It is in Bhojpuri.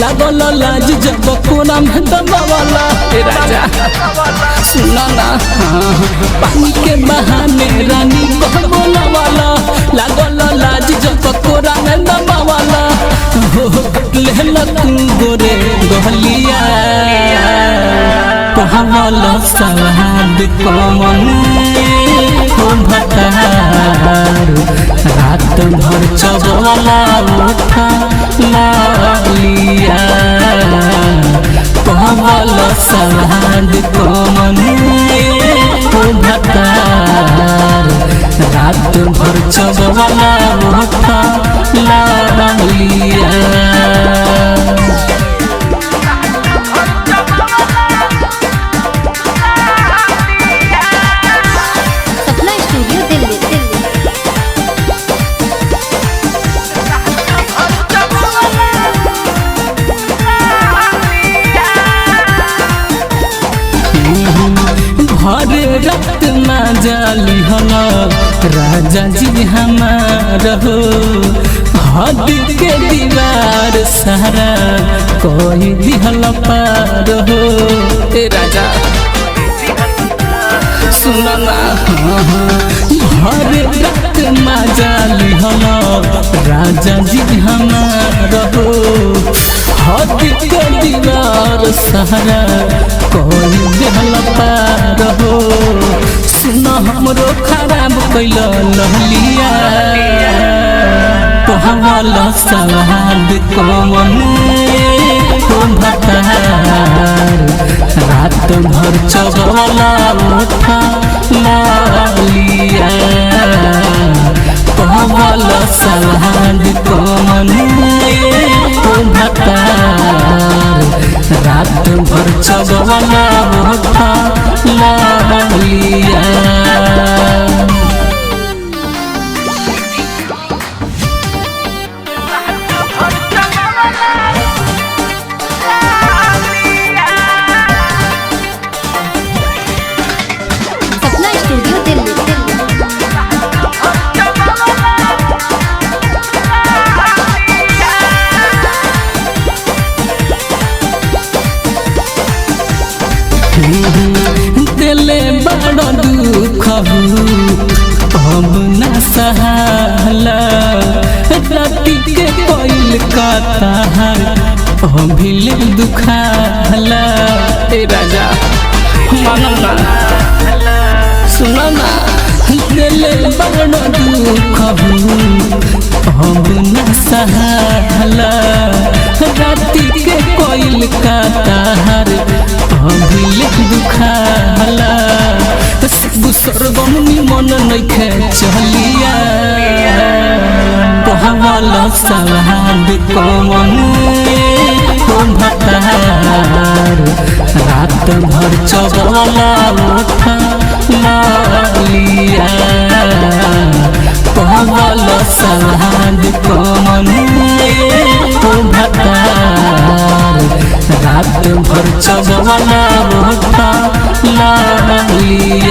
लागल लाज जब कोना में दबावला राजा सुना ना पानी के बहाने रानी कह बोलावला लागल लाज जब कोना में दबावला लेला तू गोरे गहलिया कहवला सवाद कमन हो भतार रात भर चबला उठा लिया कहवला सवाद कमन हो भतार रात भर चबला उठा लिया हर रात में जाली हला राजा जी हमार हो हद के दीवार सारा कोई दिहल पार हो राजा सुनना हर रात में जाली हला राजा जी हमार हो हद के दीवार सारा कोई दिहल पार हो सुन हमरो खराब कैल लहलिया कहवला सवाद कमन हो भतार रात भर चबला उठा लिया कहवला सवाद कमन हो भतार रात भर चबला उठा लिया दिले बड़ा दुख अब न सहाला राती के कोइल का तार अभिल दुखाला राजा मानना सुनना दिले बड़ा दुख अब न सहाला राती के कोइल का तार अभिल दुखाला सरगमनी मन नइखे चलिया कहवला सवाद कमन हो भतार रात भर चबला उठा लिया कहवला सवाद कमन हो भतार रात भर चबला उठा लिया।